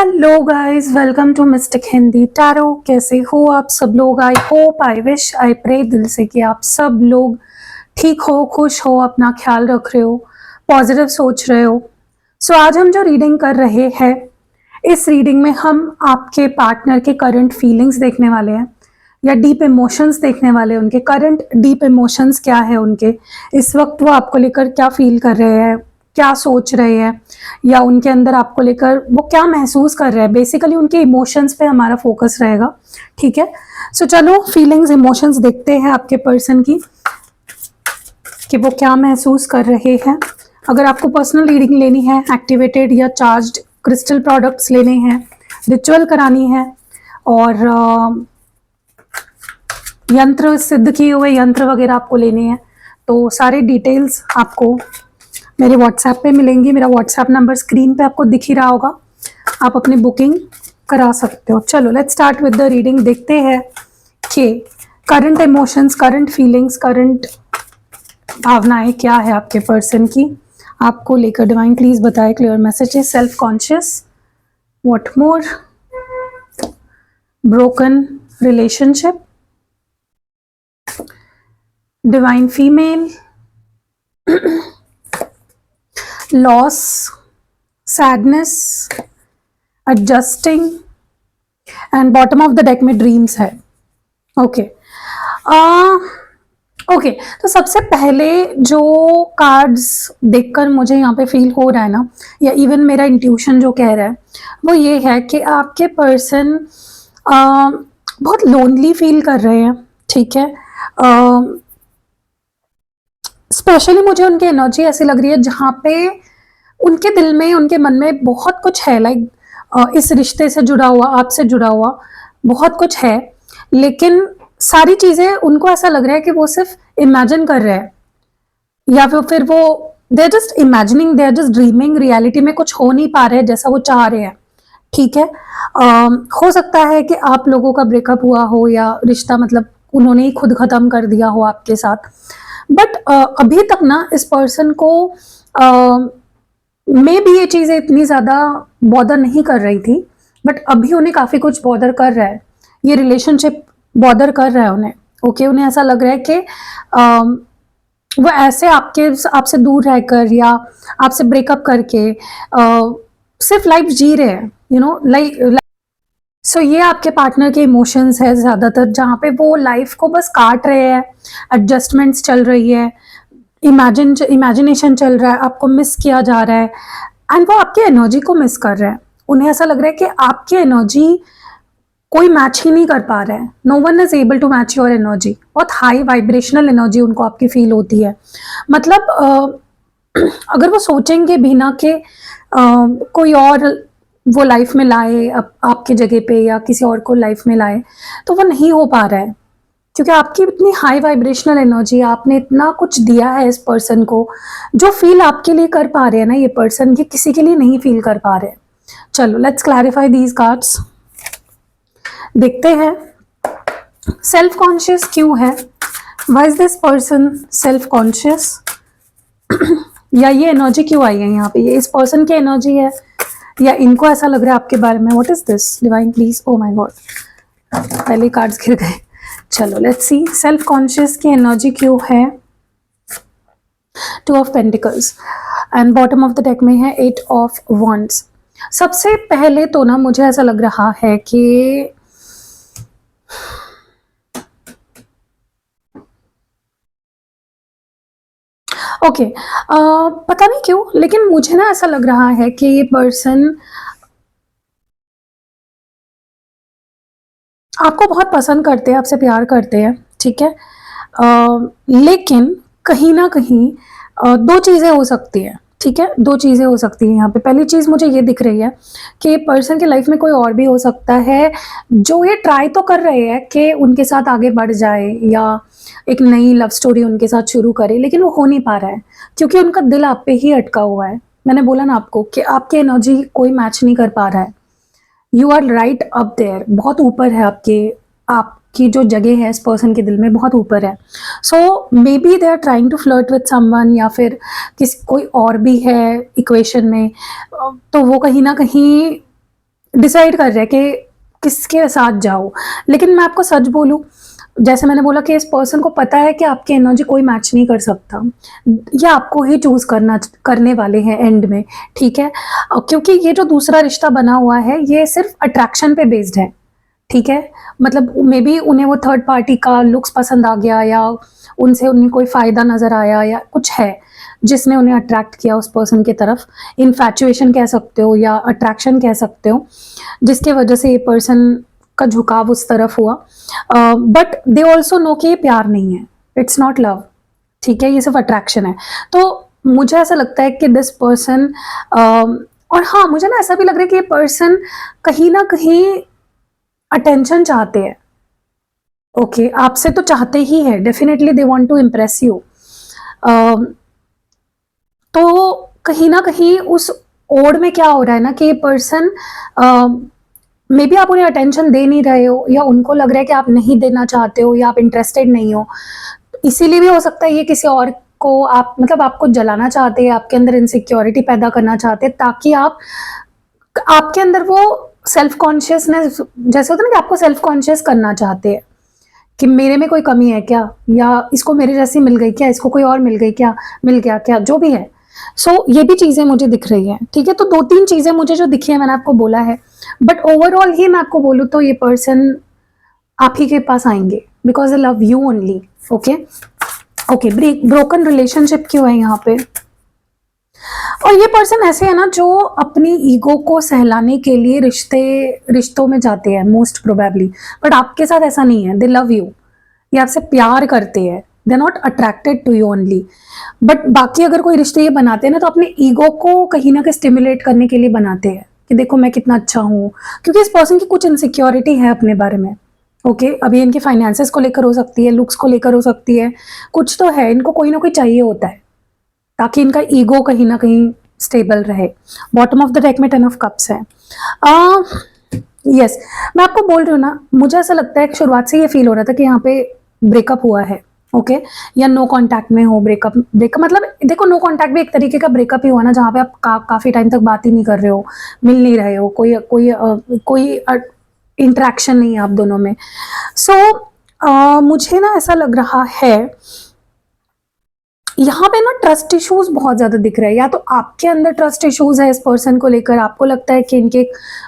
Hello guys, welcome to mystic Hindi tarot. कैसे हो आप सब लोग? I hope, I wish, I pray दिल से कि आप सब लोग ठीक हो, खुश हो, अपना ख्याल रख रहे हो, पॉजिटिव सोच रहे हो। सो आज हम जो रीडिंग कर रहे हैं, इस रीडिंग में हम आपके पार्टनर के करंट फीलिंग्स देखने वाले हैं या डीप इमोशंस देखने वाले हैं। उनके करंट डीप इमोशंस क्या है, उनके इस वक्त वो आपको लेकर क्या फील कर रहे हैं, क्या सोच रहे हैं, या उनके अंदर आपको लेकर वो क्या महसूस कर रहे हैं। बेसिकली उनके इमोशंस पे हमारा फोकस रहेगा। ठीक है, सो चलो फीलिंग्स इमोशंस देखते हैं आपके पर्सन की कि वो क्या महसूस कर रहे हैं। अगर आपको पर्सनल रीडिंग लेनी है, एक्टिवेटेड या चार्ज्ड क्रिस्टल प्रोडक्ट्स लेने हैं, रिचुअल करानी है और यंत्र सिद्ध किए हुए यंत्र वगैरह आपको लेने हैं, तो सारे डिटेल्स आपको मेरे व्हाट्सएप पे मिलेंगी। मेरा व्हाट्सएप नंबर स्क्रीन पे आपको दिख ही रहा होगा, आप अपनी बुकिंग करा सकते हो। चलो let's start with the reading. देखते हैं कि current emotions, current feelings, current भावनाएं क्या है आपके पर्सन की आपको लेकर। डिवाइन प्लीज बताए clear messages. Self conscious, what more, broken relationship, divine female, loss, sadness, adjusting and bottom of the deck में ड्रीम्स है। ओके ओके, तो सबसे पहले जो कार्ड्स देखकर मुझे यहाँ पे फील हो रहा है ना, या इवन मेरा इंट्यूशन जो कह रहा है वो ये है कि आपके पर्सन बहुत लोनली फील कर रहे हैं। ठीक है, स्पेशली मुझे उनकी एनर्जी ऐसी लग रही है जहाँ पे उनके दिल में, उनके मन में बहुत कुछ है, लाइक इस रिश्ते से जुड़ा हुआ, आपसे जुड़ा हुआ बहुत कुछ है, लेकिन सारी चीज़ें उनको ऐसा लग रहा है कि वो सिर्फ इमेजिन कर रहे हैं, या फिर वो they are just imagining, they are just dreaming. Reality में कुछ हो नहीं पा रहे हैं जैसा वो चाह रहे हैं। ठीक है, हो सकता है कि आप लोगों का ब्रेकअप हुआ हो या रिश्ता मतलब उन्होंने ही खुद खत्म कर दिया हो आपके साथ। बट अभी तक ना इस पर्सन को मे भी ये चीज़ें इतनी ज़्यादा बॉदर नहीं कर रही थी, बट अभी उन्हें काफ़ी कुछ बॉदर कर रहा है। ये रिलेशनशिप बॉदर कर रहा है उन्हें। ओके, उन्हें ऐसा लग रहा है कि वो ऐसे आपसे दूर रहकर या आपसे ब्रेकअप करके सिर्फ लाइफ जी रहे हैं, यू नो, लाइक। सो ये आपके पार्टनर के इमोशंस है ज़्यादातर, जहाँ पे वो लाइफ को बस काट रहे हैं, एडजस्टमेंट्स चल रही है, इमेजिनेशन चल रहा है, आपको मिस किया जा रहा है, एंड वो आपकी एनर्जी को मिस कर रहे हैं। उन्हें ऐसा लग रहा है कि आपकी एनर्जी कोई मैच ही नहीं कर पा रहा है। No one is able to match your energy. बहुत हाई वाइब्रेशनल एनर्जी उनको आपकी फील होती है। मतलब अगर वो सोचेंगे भी ना कि कोई और वो लाइफ में लाए, आपके जगह पे या किसी और को लाइफ में लाए, तो वो नहीं हो पा रहा है, क्योंकि आपकी इतनी हाई वाइब्रेशनल एनर्जी, आपने इतना कुछ दिया है इस पर्सन को। जो फील आपके लिए कर पा रहे हैं ना ये पर्सन, ये किसी के लिए नहीं फील कर पा रहे। चलो लेट्स क्लैरिफाई दीज कार्ड्स। देखते हैं सेल्फ कॉन्शियस क्यों है, why is this person self conscious, या ये एनर्जी क्यों आई है यहाँ पे। ये इस पर्सन की एनर्जी है या इनको ऐसा लग रहा है आपके बारे में। What is this divine please. Oh my God, पहले कार्ड्स गिर गए। चलो लेट्स सी सेल्फ कॉन्शियस की एनर्जी क्यों है। To of pentacles and bottom of the deck में है 8 ऑफ वॉन्ड्स। सबसे पहले तो ना मुझे ऐसा लग रहा है कि ओके, पता नहीं क्यों, लेकिन मुझे ना ऐसा लग रहा है कि ये पर्सन आपको बहुत पसंद करते हैं, आपसे प्यार करते हैं। ठीक है, लेकिन कहीं ना कहीं दो चीज़ें हो सकती हैं। ठीक है, दो चीज़ें हो सकती हैं यहाँ पे। पहली चीज़ मुझे ये दिख रही है कि पर्सन की लाइफ में कोई और भी हो सकता है जो ये ट्राई तो कर रहे हैं कि उनके साथ आगे बढ़ जाए या एक नई लव स्टोरी उनके साथ शुरू करे, लेकिन वो हो नहीं पा रहा है क्योंकि उनका दिल आप पे ही अटका हुआ है। मैंने बोला ना आपको कि आपकी एनर्जी कोई मैच नहीं कर पा रहा है। You are right up there, बहुत ऊपर है आपकी जो जगह है इस पर्सन के दिल में, बहुत ऊपर है। So may be they are trying to flirt with someone, या फिर कोई और भी है इक्वेशन में, तो वो कहीं ना कहीं डिसाइड कर रहे हैं कि किसके साथ जाओ। लेकिन मैं आपको सच बोलूं, जैसे मैंने बोला कि इस पर्सन को पता है कि आपकी एनर्जी कोई मैच नहीं कर सकता, या आपको ही चूज करने वाले हैं एंड में, ठीक है। क्योंकि ये जो दूसरा रिश्ता बना हुआ है ये सिर्फ अट्रैक्शन पे बेस्ड है, ठीक है। मतलब मे बी उन्हें वो थर्ड पार्टी का लुक्स पसंद आ गया, या उनसे उन्हें कोई फायदा नजर आया, या कुछ है जिसने उन्हें अट्रैक्ट किया उस पर्सन की तरफ। इन्फैचुएशन कह सकते हो या अट्रैक्शन कह सकते हो, जिसके वजह से ये पर्सन का झुकाव उस तरफ हुआ। बट दे ऑल्सो नो कि ये प्यार नहीं है, इट्स नॉट लव, ठीक है, ये सिर्फ अट्रैक्शन है। तो मुझे ऐसा लगता है कि दिस पर्सन, और हाँ मुझे ना ऐसा भी लग रहा है कि ये पर्सन कहीं ना कहीं अटेंशन चाहते हैं। ओके, आपसे तो चाहते ही है, definitely they want to impress you. तो कहीं ना कहीं उस ओड़ में क्या हो रहा है ना कि ये पर्सन, मे बी आप उन्हें अटेंशन दे नहीं रहे हो, या उनको लग रहा है कि आप नहीं देना चाहते हो, या आप इंटरेस्टेड नहीं हो। इसीलिए भी हो सकता है ये किसी और को आप, मतलब आपको जलाना चाहते हैं, आपके अंदर इनसिक्योरिटी पैदा करना चाहते हैं, ताकि आपके अंदर वो सेल्फ कॉन्शियसनेस, जैसे होता है ना कि आपको सेल्फ कॉन्शियस करना चाहते हैं कि मेरे में कोई कमी है क्या, या इसको मेरे जैसी मिल गई क्या, इसको कोई और मिल गई क्या, मिल गया क्या, जो भी है। सो ये भी चीजें मुझे दिख रही है, ठीक है। तो 2-3 चीजें मुझे जो दिखी है मैंने आपको बोला है, बट ओवरऑल ही मैं आपको बोलूँ तो ये पर्सन आप ही के पास आएंगे because I love you only. Okay okay, broken relationship क्यों है यहाँ पे? और ये पर्सन ऐसे है ना जो अपनी ईगो को सहलाने के लिए रिश्तों में जाते हैं मोस्ट प्रोबेबली, बट आपके साथ ऐसा नहीं है। दे लव यू, ये आपसे प्यार करते हैं, they not attracted to you only. But बाकी अगर कोई रिश्ते ये बनाते हैं ना तो अपने ईगो को कहीं ना कहीं स्टिमुलेट करने के लिए बनाते हैं कि देखो मैं कितना अच्छा हूँ, क्योंकि इस पर्सन की कुछ इनसिक्योरिटी है अपने बारे में। ओके, अभी इनके फाइनेंसेस को लेकर हो सकती है, लुक्स को लेकर हो सकती है, कुछ तो है, इनको कोई ना कोई चाहिए होता है ताकि इनका ईगो कहीं ना कहीं स्टेबल रहे। बॉटम ऑफ द डेक में 10 ऑफ कप्स है। यस, मैं आपको बोल रही हूँ ना, मुझे ऐसा लगता है कि शुरुआत से ये फील हो रहा था कि यहाँ पे ब्रेकअप हुआ है। ओके, या नो कांटेक्ट में हो। ब्रेकअप मतलब देखो, नो कांटेक्ट भी एक तरीके का ब्रेकअप ही हुआ ना, जहाँ पे आप काफी टाइम तक बात ही नहीं कर रहे हो, मिल नहीं रहे हो, कोई इंटरेक्शन नहीं है आप दोनों में। सो मुझे ना ऐसा लग रहा है यहाँ पे ना ट्रस्ट इश्यूज बहुत ज्यादा दिख रहे हैं। या तो आपके अंदर ट्रस्ट इश्यूज है इस पर्सन को लेकर, आपको लगता है कि इनके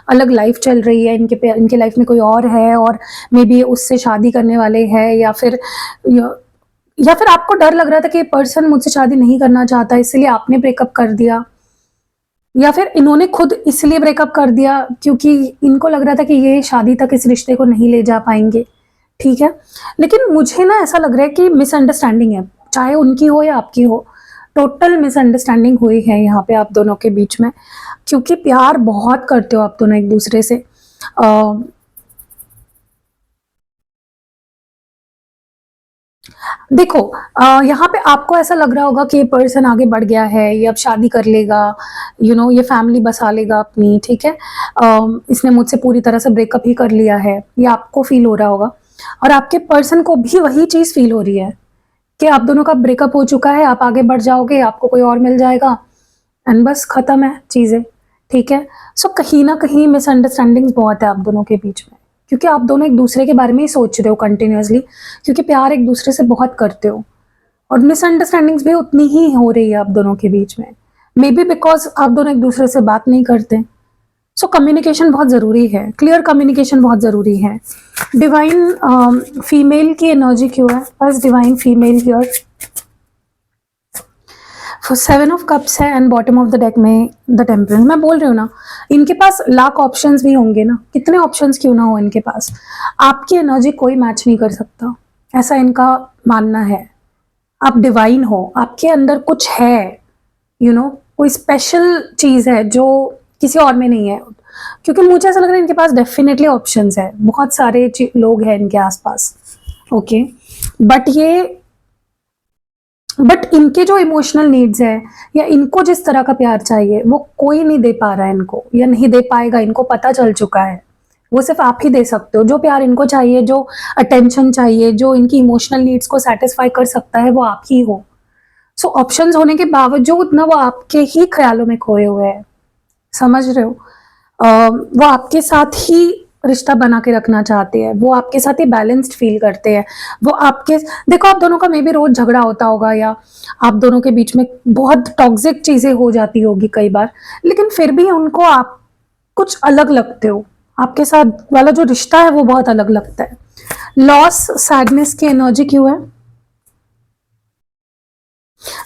अलग लाइफ चल रही है, इनके लाइफ में कोई और है और मे बी उससे शादी करने वाले हैं, या फिर आपको डर लग रहा था कि ये पर्सन मुझसे शादी नहीं करना चाहता इसलिए आपने ब्रेकअप कर दिया, या फिर इन्होंने खुद इसलिए ब्रेकअप कर दिया क्योंकि इनको लग रहा था कि ये शादी तक इस रिश्ते को नहीं ले जा पाएंगे, ठीक है। लेकिन मुझे ना ऐसा लग रहा है कि मिसअंडरस्टैंडिंग है, चाहे उनकी हो या आपकी हो, टोटल मिसअंडरस्टैंडिंग हुई है यहाँ पे आप दोनों के बीच में, क्योंकि प्यार बहुत करते हो आप दोनों एक दूसरे से। देखो, यहाँ पे आपको ऐसा लग रहा होगा कि ये पर्सन आगे बढ़ गया है, ये अब शादी कर लेगा, ये फैमिली बसा लेगा अपनी, ठीक है। इसने मुझसे पूरी तरह से ब्रेकअप ही कर लिया है, ये आपको फील हो रहा होगा, और आपके पर्सन को भी वही चीज फील हो रही है कि आप दोनों का ब्रेकअप हो चुका है, आप आगे बढ़ जाओगे, आपको कोई और मिल जाएगा, एंड बस खत्म है चीजें, ठीक है। सो कहीं ना कहीं मिसअंडरस्टैंडिंग बहुत है आप दोनों के बीच में, क्योंकि आप दोनों एक दूसरे के बारे में ही सोच रहे हो कंटिन्यूअसली, क्योंकि प्यार एक दूसरे से बहुत करते हो, और मिसअंडरस्टैंडिंग्स भी उतनी ही हो रही है आप दोनों के बीच में, मे बी बिकॉज आप दोनों एक दूसरे से बात नहीं करते। सो कम्युनिकेशन बहुत ज़रूरी है, क्लियर कम्युनिकेशन बहुत ज़रूरी है। डिवाइन फीमेल की एनर्जी क्यों है? बस divine female here for 7 of cups है, and bottom of the deck में द टेम्परेंस। मैं बोल रही हूँ ना, इनके पास लाख ऑप्शंस भी होंगे ना, कितने ऑप्शंस क्यों ना हो इनके पास, आपकी एनर्जी कोई मैच नहीं कर सकता, ऐसा इनका मानना है। आप डिवाइन हो, आपके अंदर कुछ है, कोई स्पेशल चीज़ है जो किसी और में नहीं है, क्योंकि मुझे ऐसा लग रहा है इनके पास डेफिनेटली ऑप्शंस है, बहुत सारे लोग हैं इनके आसपास। ओके, बट इनके जो इमोशनल नीड्स है, या इनको जिस तरह का प्यार चाहिए, वो कोई नहीं दे पा रहा है इनको, या नहीं दे पाएगा, इनको पता चल चुका है। वो सिर्फ आप ही दे सकते हो। जो प्यार इनको चाहिए, जो अटेंशन चाहिए, जो इनकी इमोशनल नीड्स को सेटिस्फाई कर सकता है, वो आप ही हो। सो ऑप्शंस होने के बावजूद ना वो आपके ही ख्यालों में खोए हुए हैं, समझ रहे हो? वो आपके साथ ही रिश्ता बना के रखना चाहते हैं, वो आपके साथ ही बैलेंस्ड फील करते हैं। वो आपके देखो, आप दोनों का मे बी रोज झगड़ा होता होगा या आप दोनों के बीच में बहुत टॉक्सिक चीजें हो जाती होगी कई बार, लेकिन फिर भी उनको आप कुछ अलग लगते हो। आपके साथ वाला जो रिश्ता है वो बहुत अलग लगता है। लॉस सैडनेस की एनर्जी क्यों है?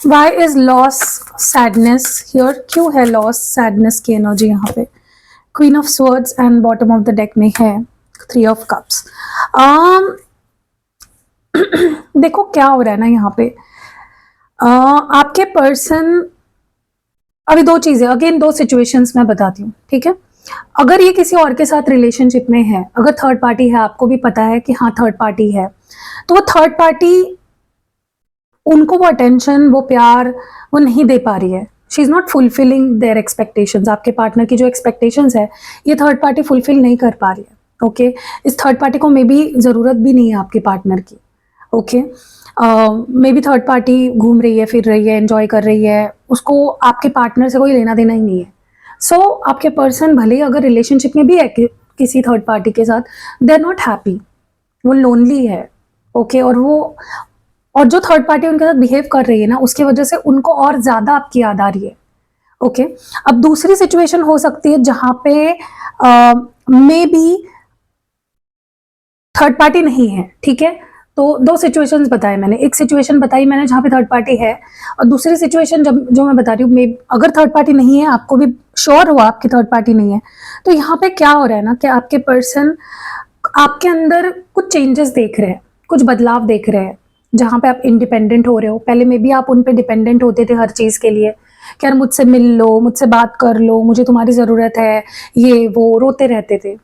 Why is loss sadness here? क्यों है लॉस सैडनेस की एनर्जी यहाँ पे? Queen of swords and bottom of the deck में है थ्री ऑफ कप्स। देखो क्या हो रहा है ना यहाँ पे, आपके पर्सन, अभी दो चीजें, अगेन दो सिचुएशंस मैं बताती हूँ, ठीक है? अगर ये किसी और के साथ रिलेशनशिप में है, अगर थर्ड पार्टी है, आपको भी पता है कि हाँ थर्ड पार्टी है, तो वो थर्ड पार्टी, उनको वो अटेंशन, वो प्यार वो नहीं दे पा रही है। She is not fulfilling their expectations. आपके पार्टनर की जो एक्सपेक्टेशंस है ये थर्ड पार्टी फुलफिल नहीं कर पा रही है। ओके, इस थर्ड पार्टी को मे बी जरूरत भी नहीं है आपके पार्टनर की। Okay, may be third party घूम रही है, फिर रही है, एंजॉय कर रही है, उसको आपके पार्टनर से कोई लेना देना ही नहीं है। सो आपके पर्सन भले ही अगर रिलेशनशिप में भी है किसी थर्ड पार्टी के साथ, दे आर नॉट हैप्पी, वो लोनली है। ओके, और जो थर्ड पार्टी उनके साथ बिहेव कर रही है ना, उसकी वजह से उनको और ज्यादा आपकी याद आ रही है। ओके, अब दूसरी सिचुएशन हो सकती है जहां पे मे बी थर्ड पार्टी नहीं है, ठीक है? तो दो सिचुएशंस बताए मैंने, एक सिचुएशन बताई मैंने जहां पे थर्ड पार्टी है, और दूसरी सिचुएशन जब जो मैं बता रही हूँ, अगर थर्ड पार्टी नहीं है, आपको भी श्योर हुआ आपकी थर्ड पार्टी नहीं है, तो यहाँ पे क्या हो रहा है ना कि आपके पर्सन आपके अंदर कुछ चेंजेस देख रहे हैं, कुछ बदलाव देख रहे हैं, जहां पे आप इंडिपेंडेंट हो रहे हो। पहले में भी आप उन पे डिपेंडेंट होते थे हर चीज के लिए, कि यार मुझसे मिल लो, मुझसे बात कर लो, मुझे तुम्हारी जरूरत है, ये वो रोते रहते थे।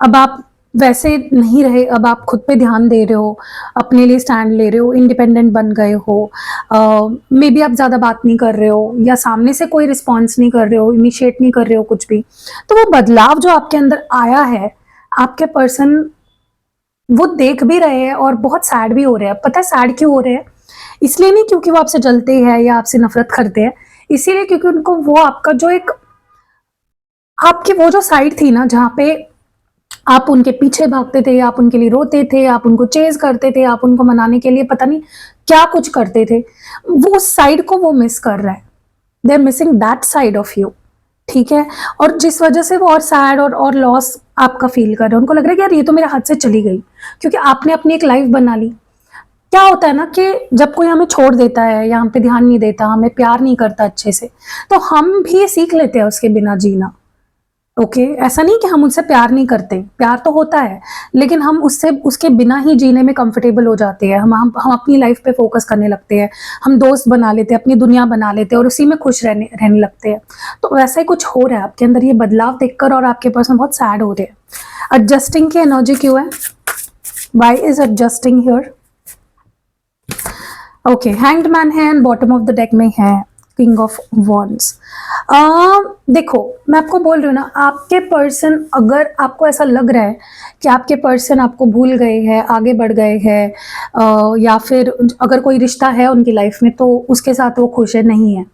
अब आप वैसे नहीं रहे, अब आप खुद पे ध्यान दे रहे हो, अपने लिए स्टैंड ले रहे हो, इंडिपेंडेंट बन गए हो। मे बी आप ज़्यादा बात नहीं कर रहे हो, या सामने से कोई रिस्पॉन्स नहीं कर रहे हो, इनिशिएट नहीं कर रहे हो कुछ भी। तो वो बदलाव जो आपके अंदर आया है, आपके पर्सन वो देख भी रहे हैं और बहुत सैड भी हो रहे हैं। पता है सैड क्यों हो रहे हैं? इसलिए नहीं क्योंकि वो आपसे जलते हैं या आपसे नफरत करते हैं, इसीलिए क्योंकि उनको वो आपका जो एक, आपकी वो जो साइड थी ना, जहाँ पे आप उनके पीछे भागते थे, आप उनके लिए रोते थे, आप उनको चेज करते थे, आप उनको मनाने के लिए पता नहीं क्या कुछ करते थे, वो साइड को वो मिस कर रहा है। They are missing that side of you, ठीक है? और जिस वजह से वो और सैड और लॉस आपका फील कर रहे हैं। उनको लग रहा है कि यार ये तो मेरे हाथ से चली गई, क्योंकि आपने अपनी एक लाइफ बना ली। क्या होता है ना कि जब कोई हमें छोड़ देता है या हम पे ध्यान नहीं देता, हमें प्यार नहीं करता अच्छे से, तो हम भी सीख लेते हैं उसके बिना जीना। ओके, ऐसा नहीं कि हम उससे प्यार नहीं करते, प्यार तो होता है, लेकिन हम उससे उसके बिना ही जीने में कंफर्टेबल हो जाते हैं। हम अपनी लाइफ पे फोकस करने लगते हैं, हम दोस्त बना लेते हैं, अपनी दुनिया बना लेते हैं और उसी में खुश रहने रहने लगते हैं। तो वैसा ही कुछ हो रहा है आपके अंदर, ये बदलाव देखकर, और आपके पर्सन बहुत सैड हो रहे हैं। एडजस्टिंग की एनर्जी क्यों है? Why is adjusting here? Okay, hanged man है and bottom of the deck में है किंग ऑफ वॉन्ड्स। देखो मैं आपको बोल रही हूँ ना, आपके पर्सन, अगर आपको ऐसा लग रहा है कि आपके पर्सन आपको भूल गए हैं, आगे बढ़ गए हैं, या फिर अगर कोई रिश्ता है उनकी लाइफ में तो उसके साथ वो खुश है, नहीं है।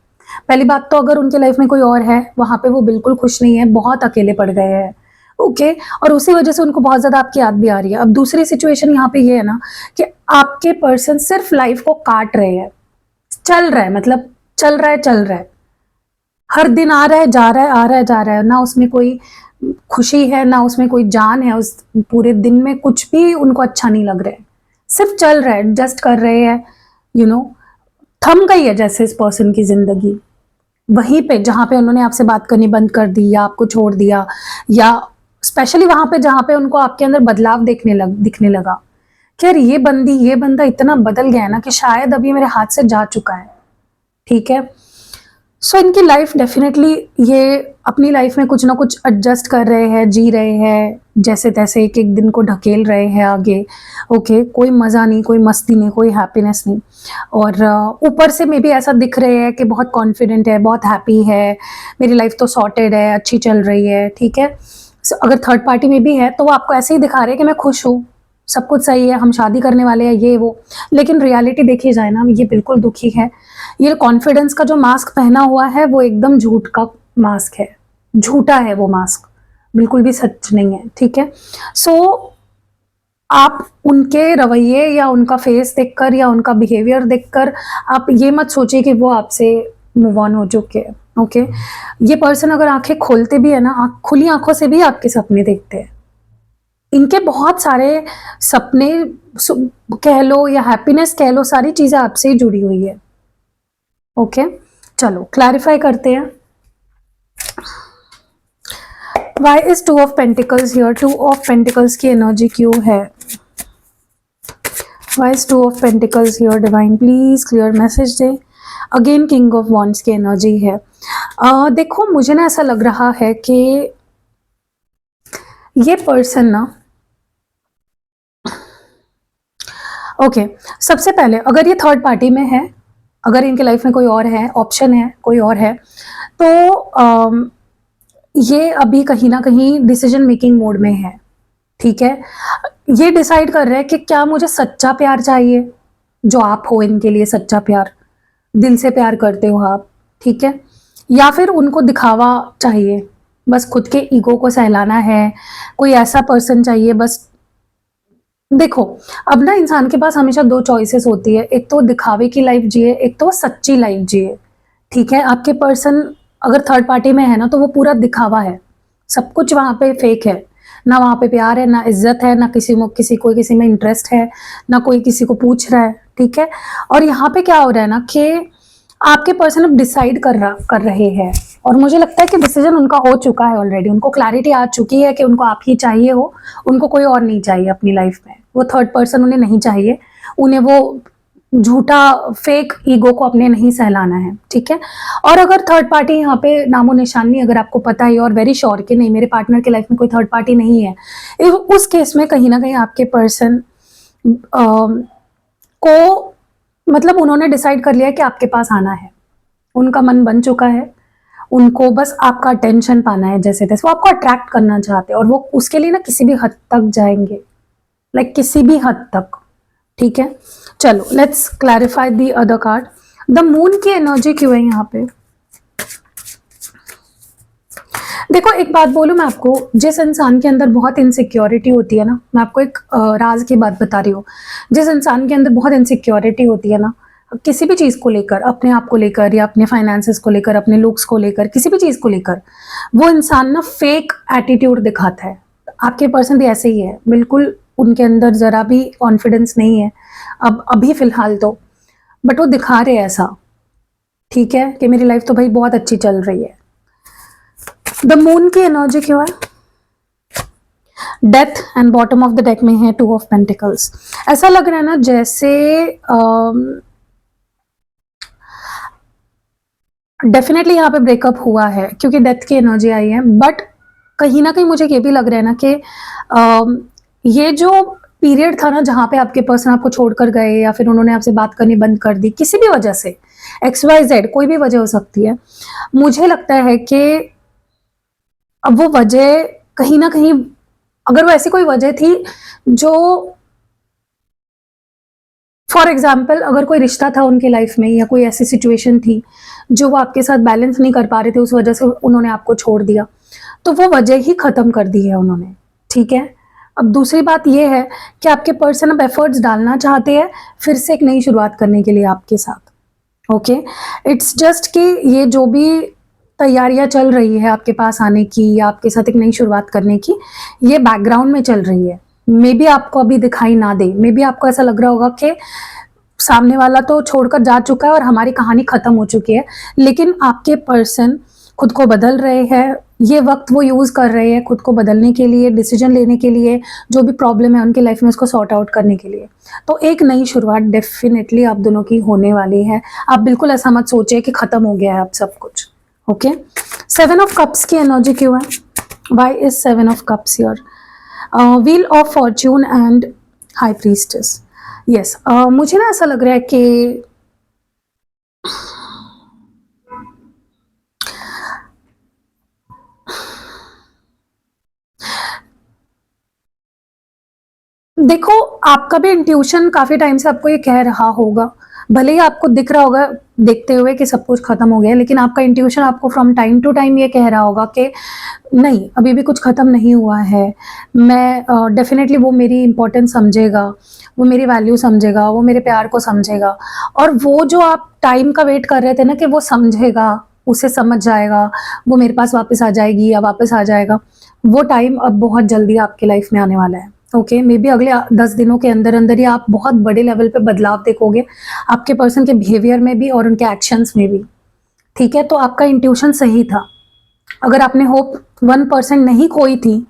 पहली बात तो अगर उनके लाइफ में कोई और है, वहां पे वो बिल्कुल खुश नहीं है, बहुत अकेले पड़ गए हैं। ओके, और उसी वजह से उनको बहुत ज्यादा आपकी याद भी आ रही है। अब दूसरी सिचुएशन यहाँ पे ये है ना कि आपके पर्सन सिर्फ लाइफ को काट रहे हैं, चल रहा है, मतलब चल रहा है, चल रहा है, हर दिन आ रहा है जा रहा है, आ रहा है जा रहा है, ना उसमें कोई खुशी है, ना उसमें कोई जान है, उस पूरे दिन में कुछ भी उनको अच्छा नहीं लग रहा है, सिर्फ चल रहा है, एडजस्ट कर रहे हैं, यू नो, थम गई है जैसे इस पर्सन की जिंदगी वहीं पे जहां पे उन्होंने आपसे बात करनी बंद कर दी, या आपको छोड़ दिया, या स्पेशली वहां पे जहां पे उनको आपके अंदर बदलाव दिखने लगा कि यार ये बंदा इतना बदल गया है ना कि शायद अभी मेरे हाथ से जा चुका है, ठीक है? सो इनकी लाइफ डेफिनेटली, ये अपनी लाइफ में कुछ ना कुछ एडजस्ट कर रहे हैं, जी रहे हैं जैसे तैसे, एक एक दिन को ढकेल रहे हैं आगे। ओके, कोई मज़ा नहीं, कोई मस्ती नहीं, कोई हैप्पीनेस नहीं, और ऊपर से मे भी ऐसा दिख रहे हैं कि बहुत कॉन्फिडेंट है, बहुत हैप्पी है, मेरी लाइफ तो सॉर्टेड है, अच्छी चल रही है, ठीक है? सो अगर थर्ड पार्टी में भी है तो वो आपको ऐसे ही दिखा रहे हैं कि मैं खुश हूँ, सब कुछ सही है, हम शादी करने वाले हैं, ये वो, लेकिन रियलिटी देखी जाए ना, ये बिल्कुल दुखी है। ये कॉन्फिडेंस का जो मास्क पहना हुआ है वो एकदम झूठ का मास्क है, झूठा है वो मास्क। बिल्कुल भी सच नहीं है, ठीक है। सो आप उनके रवैये या उनका फेस देखकर या उनका बिहेवियर देखकर आप ये मत सोचिए कि वो आपसे मूव ऑन हो चुके हैं, ओके। ये पर्सन अगर आंखें खोलते भी है ना, खुली आंखों से भी आपके सपने देखते हैं। इनके बहुत सारे सपने कह लो या हैप्पीनेस कह लो, सारी चीजें आपसे ही जुड़ी हुई है, ओके। चलो क्लैरिफाई करते हैं। Why is two of pentacles here? Two of pentacles की एनर्जी क्यों है? Why is two of pentacles here? Divine please clear message दे। अगेन किंग ऑफ वॉन्ड्स की एनर्जी है। देखो मुझे ना ऐसा लग रहा है कि ये पर्सन ना, ओके सबसे पहले अगर ये थर्ड पार्टी में है, अगर इनके लाइफ में कोई और है, ऑप्शन है कोई और है, तो ये अभी कहीं ना कहीं डिसीजन मेकिंग मोड में है, ठीक है। ये डिसाइड कर रहे हैं कि क्या मुझे सच्चा प्यार चाहिए, जो आप हो इनके लिए सच्चा प्यार, दिल से प्यार करते हो आप, ठीक है, या फिर उनको दिखावा चाहिए, बस खुद के ईगो को सहलाना है, कोई ऐसा पर्सन चाहिए बस। देखो अब ना इंसान के पास हमेशा दो चॉइसेस होती है, एक तो दिखावे की लाइफ जिए, एक तो सच्ची लाइफ जिए, ठीक है। आपके पर्सन अगर थर्ड पार्टी में है ना, तो वो पूरा दिखावा है, सब कुछ वहां पे फेक है, ना वहां पे प्यार है, ना इज्जत है, ना किसी में इंटरेस्ट है, ना कोई किसी को पूछ रहा है, ठीक है। और यहाँ पे क्या हो रहा है ना कि आपके पर्सन अब डिसाइड कर रहे हैं, और मुझे लगता है कि डिसीजन उनका हो चुका है ऑलरेडी, उनको क्लैरिटी आ चुकी है कि उनको आप ही चाहिए हो, उनको कोई और नहीं चाहिए अपनी लाइफ में, वो थर्ड पर्सन उन्हें नहीं चाहिए, उन्हें वो झूठा फेक ईगो को अपने नहीं सहलाना है, ठीक है। और अगर थर्ड पार्टी यहाँ पे नामो निशान नहीं, अगर आपको पता है और वेरी श्योर कि नहीं मेरे पार्टनर के लाइफ में कोई थर्ड पार्टी नहीं है, उस केस में कहीं ना कहीं आपके पर्सन को मतलब उन्होंने डिसाइड कर लिया है कि आपके पास आना है, उनका मन बन चुका है, उनको बस आपका अटेंशन पाना है, जैसे तैसे वो आपको अट्रैक्ट करना चाहते हैं, और वो उसके लिए ना किसी भी हद तक जाएंगे, लाइक किसी भी हद तक, ठीक है। चलो let's clarify the other card. The moon की एनर्जी क्यों है यहाँ पे? देखो एक बात बोलूं मैं आपको, जिस इंसान के अंदर बहुत इनसिक्योरिटी होती है ना, मैं आपको एक राज की बात बता रही हूँ, जिस इंसान के अंदर बहुत इनसिक्योरिटी होती है ना, किसी भी चीज को लेकर, अपने आप को लेकर या अपने फाइनेंसेस को लेकर, अपने लुक्स को लेकर, किसी भी चीज को लेकर, वो इंसान ना फेक एटीट्यूड दिखाता है। आपके पर्सन भी ऐसे ही है, बिल्कुल उनके अंदर जरा भी कॉन्फिडेंस नहीं है अब अभी फिलहाल तो, बट वो दिखा रहे हैं ऐसा, ठीक है, कि मेरी लाइफ तो भाई बहुत अच्छी चल रही है। द मून की एनर्जी क्यों है? Death, and bottom of the deck में है टू ऑफ पेंटिकल्स। ऐसा लग रहा है ना जैसे डेफिनेटली यहाँ पे ब्रेकअप हुआ है क्योंकि डेथ की एनर्जी आई है, बट कहीं ना कहीं मुझे ये भी लग रहा है ना कि ये जो पीरियड था ना जहाँ पे आपके पर्सन आपको छोड़कर गए या फिर उन्होंने आपसे बात करनी बंद कर दी किसी भी वजह से, XYZ कोई भी वजह हो सकती है, मुझे लगता है कि अब वो वजह कहीं ना कहीं, अगर वो ऐसी कोई वजह थी जो, फॉर एग्जाम्पल अगर कोई रिश्ता था उनके लाइफ में या कोई ऐसी सिचुएशन थी जो वो आपके साथ बैलेंस नहीं कर पा रहे थे, उस वजह से उन्होंने आपको छोड़ दिया, तो वो वजह ही खत्म कर दी है उन्होंने, ठीक है। अब दूसरी बात ये है कि आपके पर्सन अब एफर्ट्स डालना चाहते हैं फिर से एक नई शुरुआत करने के लिए आपके साथ, ओके। इट्स जस्ट कि ये जो भी तैयारियां चल रही है आपके पास आने की या आपके साथ एक नई शुरुआत करने की, ये बैकग्राउंड में चल रही है, मे बी आपको अभी दिखाई ना दे, मे बी आपको ऐसा लग रहा होगा कि सामने वाला तो छोड़कर जा चुका है और हमारी कहानी खत्म हो चुकी है, लेकिन आपके पर्सन खुद को बदल रहे हैं, ये वक्त वो यूज कर रहे हैं खुद को बदलने के लिए, डिसीजन लेने के लिए, जो भी प्रॉब्लम है उनकी लाइफ में उसको सॉर्ट आउट करने के लिए। तो एक नई शुरुआत डेफिनेटली आप दोनों की होने वाली है। आप बिल्कुल ऐसा मत सोचिए कि खत्म हो गया है अब सब कुछ, ओके। 7 ऑफ कप्स की एनर्जी क्यों है? Why is 7 of cups here? Wheel of fortune and high priestess. Yes, मुझे ना ऐसा लग रहा है कि देखो आपका भी इंट्यूशन काफी टाइम से आपको ये कह रहा होगा, भले ही आपको दिख रहा होगा देखते हुए कि सब कुछ खत्म हो गया है, लेकिन आपका इंट्यूशन आपको फ्रॉम टाइम टू टाइम ये कह रहा होगा कि नहीं, अभी भी कुछ खत्म नहीं हुआ है। मैं डेफिनेटली वो मेरी इंपॉर्टेंस समझेगा, वो मेरी वैल्यू समझेगा, वो मेरे प्यार को समझेगा। और वो जो आप टाइम का वेट कर रहे थे ना कि वो समझेगा, उसे समझ जाएगा, वो मेरे पास वापस आ जाएगी या वापस आ जाएगा, वो टाइम अब बहुत जल्दी आपकी लाइफ में आने वाला है। ओके, मे बी अगले 10 दिनों के अंदर अंदर ही आप बहुत बड़े लेवल पे बदलाव देखोगे आपके पर्सन के बिहेवियर में भी और उनके एक्शंस में भी। ठीक है, तो आपका इंट्यूशन सही था। अगर आपने होप 1% नहीं खोई थी,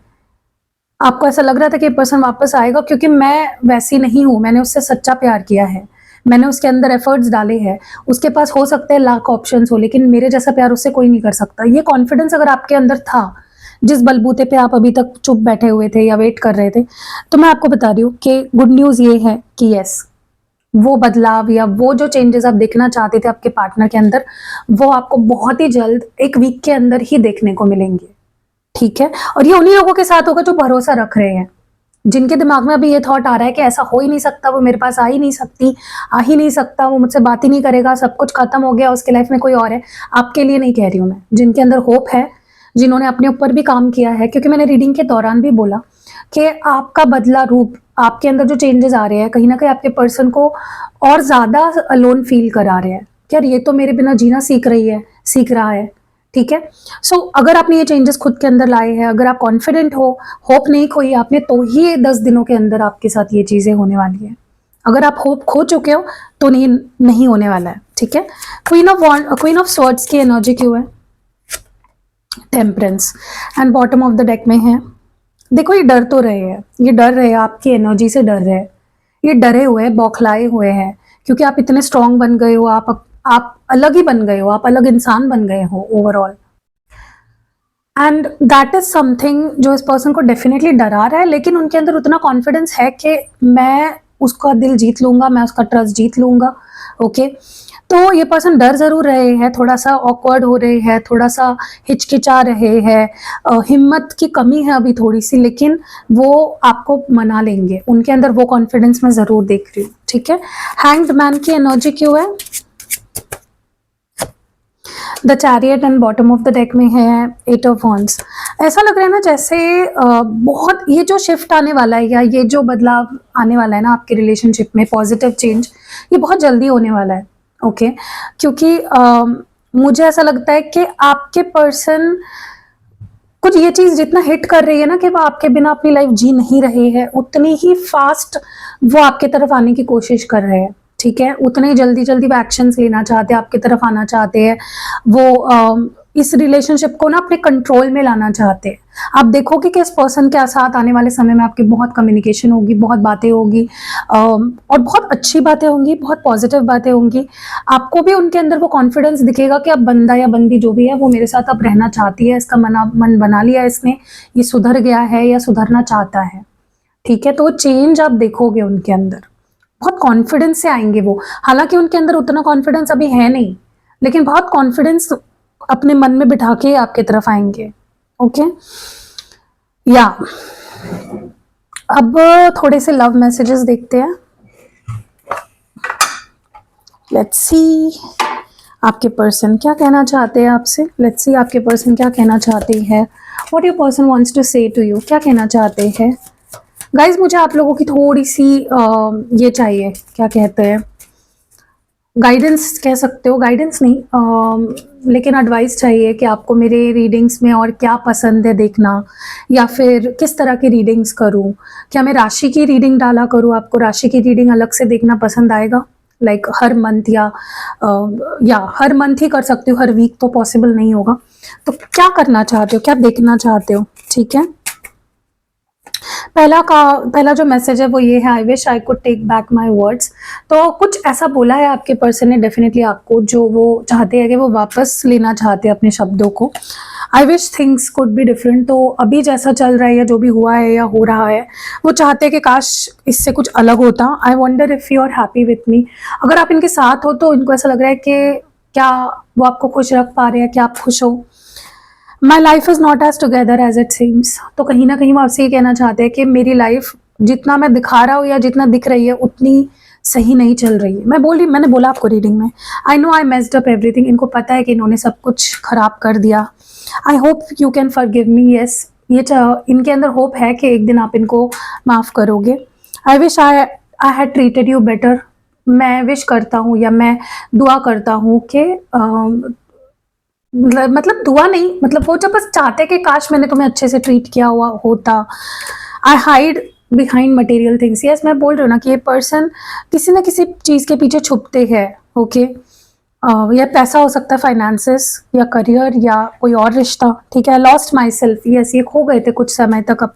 आपको ऐसा लग रहा था कि ये पर्सन वापस आएगा, क्योंकि मैं वैसी नहीं हूँ, मैंने उससे सच्चा प्यार किया है, मैंने उसके अंदर एफर्ट्स डाले हैं। उसके पास हो सकते हैं लाख ऑप्शंस हो, लेकिन मेरे जैसा प्यार उससे कोई नहीं कर सकता। ये कॉन्फिडेंस अगर आपके अंदर था, जिस बलबूते पे आप अभी तक चुप बैठे हुए थे या वेट कर रहे थे, तो मैं आपको बता रही हूँ कि गुड न्यूज़ ये है कि यस, वो बदलाव या वो जो चेंजेस आप देखना चाहते थे आपके पार्टनर के अंदर, वो आपको बहुत ही जल्द 1 वीक के अंदर ही देखने को मिलेंगे। ठीक है, और ये उन्हीं लोगों के साथ होगा जो भरोसा रख रहे हैं, जिनके दिमाग में अभी ये थॉट आ रहा है कि ऐसा हो ही नहीं सकता, वो मेरे पास आ ही नहीं सकती, आ ही नहीं सकता, वो मुझसे बात ही नहीं करेगा, सब कुछ खत्म हो गया, उसके लाइफ में कोई और है। आपके लिए नहीं कह रही हूँ मैं, जिनके अंदर होप है, जिन्होंने अपने ऊपर भी काम किया है, क्योंकि मैंने रीडिंग के दौरान भी बोला कि आपका बदला रूप, आपके अंदर जो चेंजेस आ रहे हैं, कहीं ना कहीं आपके पर्सन को और ज्यादा अलोन फील करा रहे हैं कि यार ये तो मेरे बिना जीना सीख रहा है। ठीक है, सो अगर आपने ये चेंजेस खुद के अंदर लाए हैं, अगर आप कॉन्फिडेंट हो, होप नहीं खोई आपने, तो ही ये 10 दिनों के अंदर आपके साथ ये चीजें होने वाली है। अगर आप होप खो चुके हो तो नहीं होने वाला है। ठीक है, क्वीन ऑफ स्वॉर्ड्स की एनर्जी क्यों है? Temperance and bottom of the deck में है। देखो, ये डर तो रहे हैं, ये डर रहे हैं, आपकी एनर्जी से डर रहे हैं, ये डरे हुए हैं, बौखलाए हुए हैं, क्योंकि आप इतने स्ट्रांग बन गए हो, आप अलग ही बन गए हो, आप अलग इंसान बन गए हो overall. And that is something जो इस पर्सन को डेफिनेटली डरा रहा है, लेकिन उनके अंदर उतना कॉन्फिडेंस है कि मैं उसका दिल जीत लूंगा, मैं उसका ट्रस्ट जीत लूंगा। ओके, तो ये पर्सन डर जरूर रहे हैं, थोड़ा सा ऑकवर्ड हो रहे हैं, थोड़ा सा हिचकिचा रहे हैं, हिम्मत की कमी है अभी थोड़ी सी, लेकिन वो आपको मना लेंगे, उनके अंदर वो कॉन्फिडेंस मैं जरूर देख रही हूँ। ठीक है, हैंग्ड मैन की एनर्जी क्यों है? The chariot and bottom of the deck में है 8 ऑफ वॉन्ड्स। ऐसा लग रहा है ना जैसे बहुत ये जो शिफ्ट आने वाला है या ये जो बदलाव आने वाला है ना आपके रिलेशनशिप में, पॉजिटिव चेंज, ये बहुत जल्दी होने वाला है। ओके, क्योंकि मुझे ऐसा लगता है कि आपके पर्सन कुछ ये चीज जितना हिट कर रही है ना कि वो आपके बिना अपनी लाइफ जी नहीं रहे हैं, उतनी ही फास्ट वो आपके तरफ आने की कोशिश कर रहे हैं। ठीक है, उतने ही जल्दी जल्दी वो एक्शंस लेना चाहते हैं, आपकी तरफ आना चाहते हैं, वो इस रिलेशनशिप को ना अपने कंट्रोल में लाना चाहते हैं। आप देखोगे कि इस पर्सन के साथ आने वाले समय में आपकी बहुत कम्युनिकेशन होगी, बहुत बातें होगी, और बहुत अच्छी बातें होंगी, बहुत पॉजिटिव बातें होंगी। आपको भी उनके अंदर वो कॉन्फिडेंस दिखेगा कि अब बंदा या बंदी जो भी है वो मेरे साथ अब रहना चाहती है, इसका मन बना लिया है इसने, ये सुधर गया है या सुधरना चाहता है। ठीक है, तो चेंज आप देखोगे उनके अंदर, बहुत कॉन्फिडेंस से आएंगे वो। हालांकि उनके अंदर उतना कॉन्फिडेंस अभी है नहीं, लेकिन बहुत कॉन्फिडेंस अपने मन में बिठा के आपके तरफ आएंगे। ओके, या अब थोड़े से लव मैसेजेस देखते हैं। लेट्स सी आपके पर्सन क्या कहना चाहते हैं आपसे। लेट्स सी आपके पर्सन क्या कहना चाहते हैं। What your person wants to say to you, क्या कहना चाहते हैं। गाइज, मुझे आप लोगों की थोड़ी सी ये चाहिए, क्या कहते हैं, गाइडेंस कह सकते हो, गाइडेंस नहीं, लेकिन एडवाइस चाहिए कि आपको मेरे रीडिंग्स में और क्या पसंद है देखना, या फिर किस तरह की रीडिंग्स करूं। क्या मैं राशि की रीडिंग डाला करूं, आपको राशि की रीडिंग अलग से देखना पसंद आएगा? लाइक हर मंथ या हर मंथ ही कर सकती हूँ, हर वीक तो पॉसिबल नहीं होगा। तो क्या करना चाहते हो, क्या देखना चाहते हो? ठीक है, पहला जो मैसेज है वो ये है, I wish I could take back my words. तो कुछ ऐसा बोला है आपके पर्सन ने डेफिनेटली आपको, जो वो चाहते हैं कि वो वापस लेना चाहते हैं अपने शब्दों को। I wish things could be different. तो अभी जैसा चल रहा है या जो भी हुआ है या हो रहा है, वो चाहते हैं कि काश इससे कुछ अलग होता। I wonder if you are happy with me. अगर आप इनके साथ हो तो इनको ऐसा लग रहा है कि क्या वो आपको खुश रख पा रहे हैं, क्या आप खुश हो। My life is not as together as it seems. तो कहीं ना कहीं वो आपसे ये कहना चाहते हैं कि मेरी लाइफ जितना मैं दिखा रहा हूँ या जितना दिख रही है उतनी सही नहीं चल रही है। मैंने बोला आपको रीडिंग में, I know I messed up everything, इनको पता है कि इन्होंने सब कुछ खराब कर दिया। I hope you can forgive me. Yes, इनके अंदर होप है कि एक दिन आप इनको माफ़ करोगे। आई wish I had treated you better. मैं विश करता हूँ या मैं दुआ करता हूँ कि मतलब दुआ नहीं, मतलब वो जब बस चाहते कि काश मैंने तुम्हें अच्छे से ट्रीट किया हुआ होता। आई hide behind material things. Yes, मैं बोल रही हूँ ना कि ये पर्सन किसी ना किसी चीज़ के पीछे छुपते हैं। ओके, या पैसा हो सकता है, फाइनेंसेस या करियर या कोई और रिश्ता। ठीक है, लॉस्ट माई सेल्फ। यस, ये खो गए थे कुछ समय तक,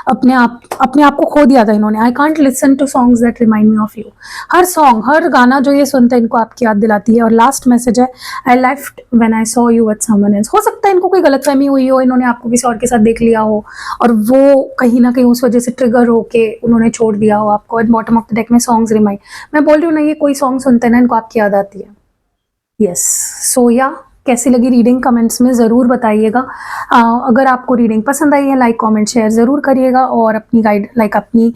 अपने आप को खो दिया था इन्होंने। I can't listen to songs that remind me of you. हर सॉन्ग, हर गाना जो ये सुनते हैं इनको आपकी याद दिलाती है। और लास्ट मैसेज है, I left when I saw you with someone else. हो सकता है इनको कोई गलतफहमी हुई हो, इन्होंने आपको किसी और के साथ देख लिया हो और वो कहीं ना कहीं उस वजह से ट्रिगर होके उन्होंने छोड़ दिया हो आपको। At bottom of the deck में सॉन्ग्स रिमाइंड, मैं बोल रही हूँ ना, ये कोई सॉन्ग सुनते हैं ना इनको आपकी याद आती है। यस, सो या कैसी लगी रीडिंग कमेंट्स में ज़रूर बताइएगा। अगर आपको रीडिंग पसंद आई है, लाइक कमेंट शेयर ज़रूर करिएगा और अपनी अपनी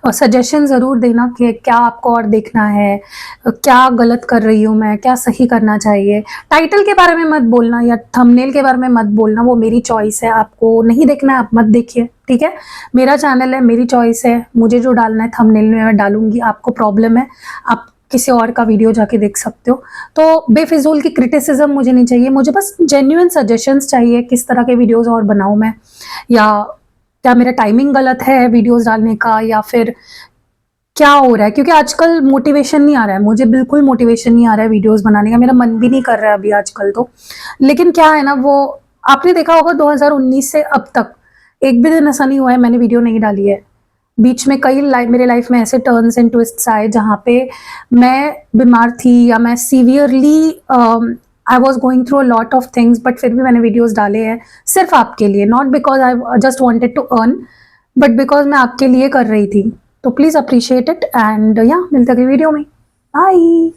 सजेशन ज़रूर देना कि क्या आपको और देखना है, क्या गलत कर रही हूँ मैं, क्या सही करना चाहिए। टाइटल के बारे में मत बोलना या थंबनेल के बारे में मत बोलना, वो मेरी चॉइस है। आपको नहीं देखना है आप मत देखिए, ठीक है। मेरा चैनल है, मेरी चॉइस है, मुझे जो डालना है थंबनेल में मैं डालूंगी। आपको प्रॉब्लम है, आप किसी और का वीडियो जाके देख सकते हो। तो बेफिजूल की क्रिटिसिज्म मुझे नहीं चाहिए, मुझे बस जेन्युइन सजेशंस चाहिए किस तरह के वीडियोस और बनाऊं मैं, या क्या मेरा टाइमिंग गलत है वीडियोस डालने का, या फिर क्या हो रहा है। क्योंकि आजकल मोटिवेशन नहीं आ रहा है, मुझे बिल्कुल मोटिवेशन नहीं आ रहा है वीडियोस बनाने का, मेरा मन भी नहीं कर रहा है अभी आजकल तो। लेकिन क्या है ना, वो आपने देखा होगा 2019 से अब तक एक भी दिन ऐसा नहीं हुआ है मैंने वीडियो नहीं डाली है। बीच में कई मेरे लाइफ में ऐसे टर्न्स एंड ट्विस्ट्स आए जहाँ पे मैं बीमार थी या मैं severely I was going through a lot of things, but फिर भी मैंने वीडियोस डाले हैं सिर्फ आपके लिए। Not because I just wanted to earn, but because मैं आपके लिए कर रही थी। तो प्लीज़ अप्रिशिएट इट एंड या मिलते अगली वीडियो में। बाय।